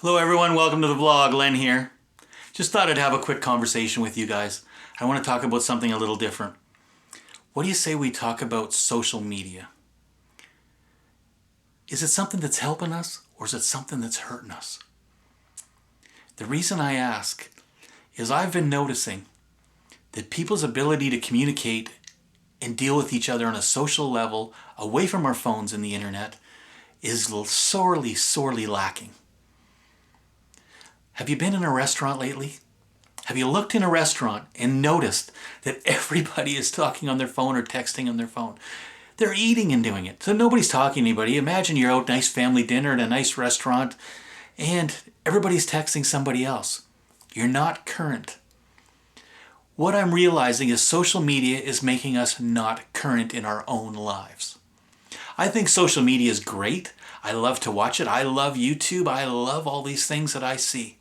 Hello everyone, welcome to the vlog. Len here. Just thought I'd have a quick conversation with you guys. I want to talk about something a little different. What do you say we talk about social media? Is it something that's helping us or is it something that's hurting us? The reason I ask is I've been noticing that people's ability to communicate and deal with each other on a social level away from our phones and the internet is sorely lacking. Have you been in a restaurant lately? Have you looked in a restaurant and noticed that everybody is talking on their phone or texting on their phone? They're eating and doing it. So nobody's talking to anybody. Imagine you're out, nice family dinner at a nice restaurant, and everybody's texting somebody else. You're not current. What I'm realizing is social media is making us not current in our own lives. I think social media is great. I love to watch it. I love YouTube. I love all these things that I see.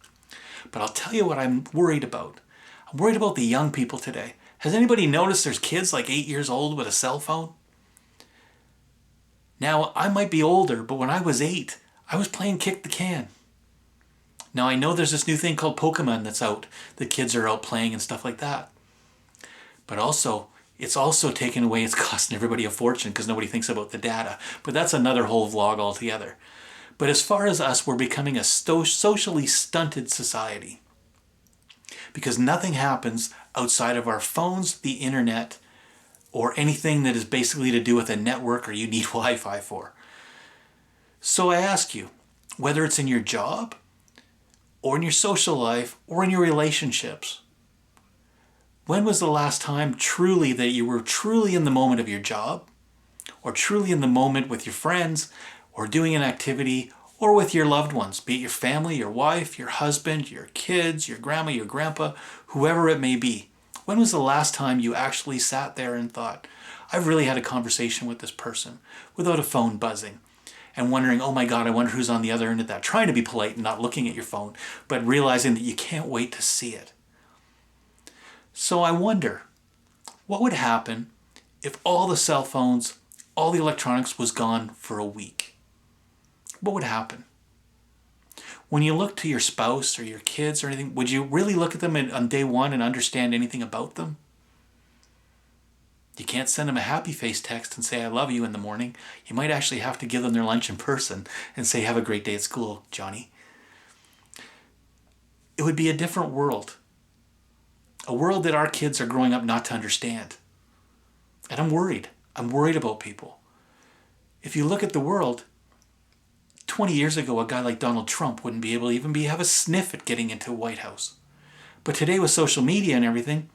But I'll tell you what I'm worried about. I'm worried about the young people today. Has anybody noticed there's kids like 8 years old with a cell phone? Now, I might be older, but when I was 8, I was playing kick the can. Now, I know there's this new thing called Pokemon that's out. The kids are out playing and stuff like that. But also, it's also taken away, it's costing everybody a fortune because nobody thinks about the data. But that's another whole vlog altogether. But as far as us, we're becoming a socially stunted society. Because nothing happens outside of our phones, the internet, or anything that is basically to do with a network or you need Wi-Fi for. So I ask you, whether it's in your job, or in your social life, or in your relationships, when was the last time truly that you were truly in the moment of your job, or truly in the moment with your friends, or doing an activity, or with your loved ones, be it your family, your wife, your husband, your kids, your grandma, your grandpa, whoever it may be? When was the last time you actually sat there and thought, I've really had a conversation with this person without a phone buzzing and wondering, oh my God, I wonder who's on the other end of that, trying to be polite and not looking at your phone, but realizing that you can't wait to see it. So I wonder, what would happen if all the cell phones, all the electronics was gone for a week? What would happen? When you look to your spouse or your kids or anything, would you really look at them on day one and understand anything about them? You can't send them a happy face text and say, I love you in the morning. You might actually have to give them their lunch in person and say, have a great day at school, Johnny. It would be a different world. A world that our kids are growing up not to understand. And I'm worried. I'm worried about people. If you look at the world, 20 years ago, a guy like Donald Trump wouldn't be able to even have a sniff at getting into the White House. But today with social media and everything,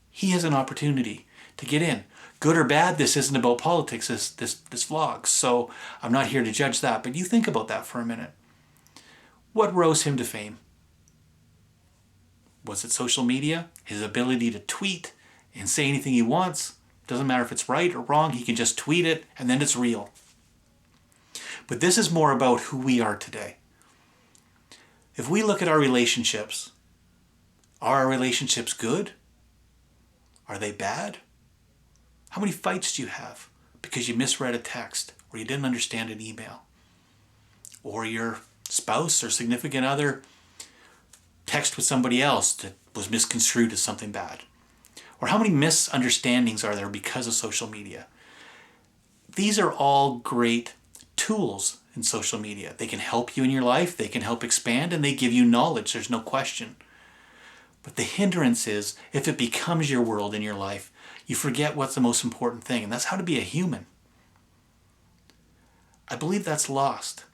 he has an opportunity to get in. Good or bad, this isn't about politics, this vlog. So I'm not here to judge that. But you think about that for a minute. What rose him to fame? Was it social media? His ability to tweet and say anything he wants? Doesn't matter if it's right or wrong, he can just tweet it and then it's real. But this is more about who we are today. If we look at our relationships, are our relationships good? Are they bad? How many fights do you have because you misread a text or you didn't understand an email? Or your spouse or significant other text with somebody else that was misconstrued as something bad? Or how many misunderstandings are there because of social media? These are all great tools in social media. They can help you in your life, they can help expand, and they give you knowledge, there's no question. But the hindrance is, if it becomes your world in your life, you forget what's the most important thing, and that's how to be a human. I believe that's lost.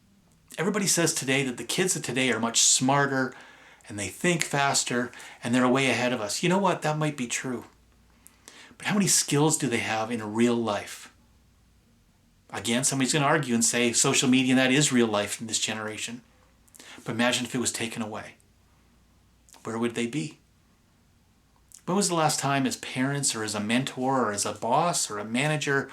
Everybody says today that the kids of today are much smarter, and they think faster, and they're way ahead of us. You know what? That might be true. But how many skills do they have in real life? Again, somebody's going to argue and say social media, that is real life in this generation. But imagine if it was taken away. Where would they be? When was the last time as parents or as a mentor or as a boss or a manager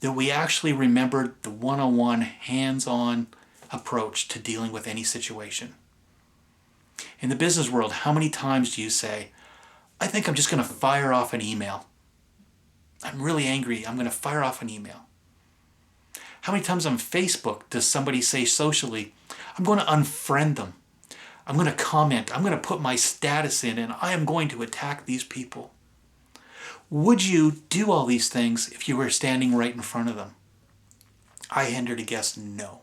that we actually remembered the one-on-one, hands-on approach to dealing with any situation? In the business world, how many times do you say, I think I'm just going to fire off an email. I'm really angry. I'm going to fire off an email. How many times on Facebook does somebody say socially, I'm going to unfriend them. I'm going to comment. I'm going to put my status in, and I am going to attack these people. Would you do all these things if you were standing right in front of them? I venture to guess no.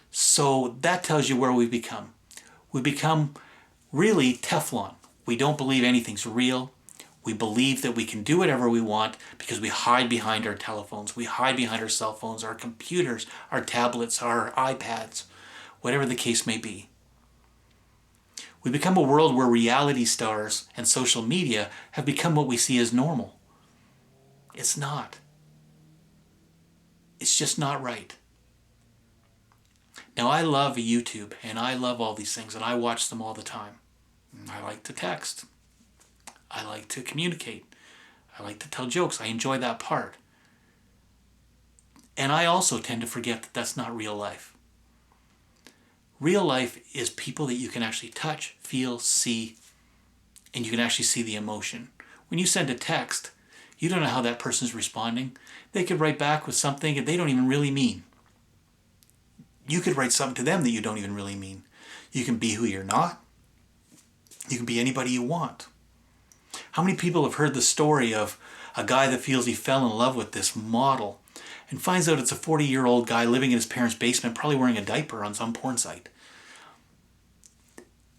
So that tells you where we've become. We become really Teflon. We don't believe anything's real. We believe that we can do whatever we want because we hide behind our telephones. We hide behind our cell phones, our computers, our tablets, our iPads, whatever the case may be. We become a world where reality stars and social media have become what we see as normal. It's not. It's just not right. Now, I love YouTube and I love all these things and I watch them all the time. I like to text. I like to communicate. I like to tell jokes. I enjoy that part. And I also tend to forget that that's not real life. Real life is people that you can actually touch, feel, see, and you can actually see the emotion. When you send a text, you don't know how that person's responding. They could write back with something that they don't even really mean. You could write something to them that you don't even really mean. You can be who you're not. You can be anybody you want. How many people have heard the story of a guy that feels he fell in love with this model and finds out it's a 40-year-old guy living in his parents' basement, probably wearing a diaper on some porn site?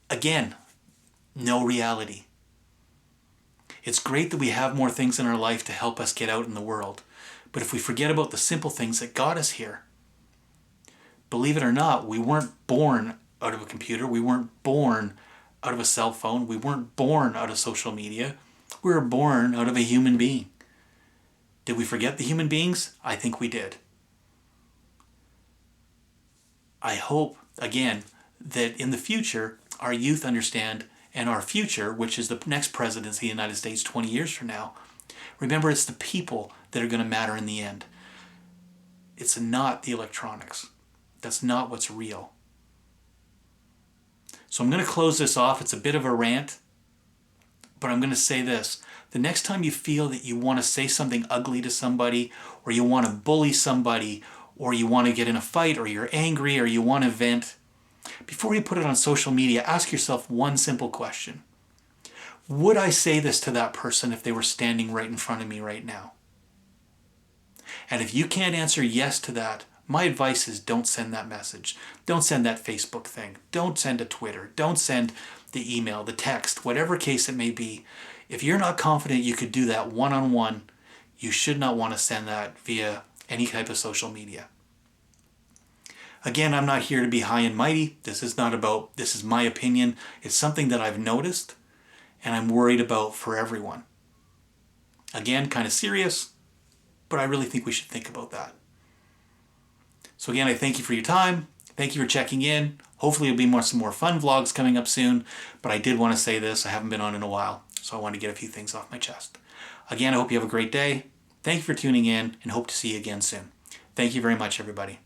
Again, no reality. It's great that we have more things in our life to help us get out in the world. But if we forget about the simple things that got us here, believe it or not, we weren't born out of a computer. We weren't born out of a cell phone. We weren't born out of social media. We were born out of a human being. Did we forget the human beings? I think we did. I hope, again, that in the future, our youth understand, and our future, which is the next presidency of the United States 20 years from now, remember it's the people that are going to matter in the end. It's not the electronics. That's not what's real. So I'm going to close this off. It's a bit of a rant, but I'm going to say this. The next time you feel that you want to say something ugly to somebody, or you want to bully somebody, or you want to get in a fight, or you're angry, or you want to vent, before you put it on social media, ask yourself one simple question. Would I say this to that person if they were standing right in front of me right now? And if you can't answer yes to that, my advice is don't send that message. Don't send that Facebook thing. Don't send a Twitter. Don't send the email, the text, whatever case it may be. If you're not confident you could do that one-on-one, you should not want to send that via any type of social media. Again, I'm not here to be high and mighty. This is my opinion. It's something that I've noticed and I'm worried about for everyone. Again, kind of serious, but I really think we should think about that. So again, I thank you for your time. Thank you for checking in. Hopefully there'll be some more fun vlogs coming up soon, but I did want to say this. I haven't been on in a while, so I want to get a few things off my chest. Again, I hope you have a great day. Thank you for tuning in and hope to see you again soon. Thank you very much, everybody.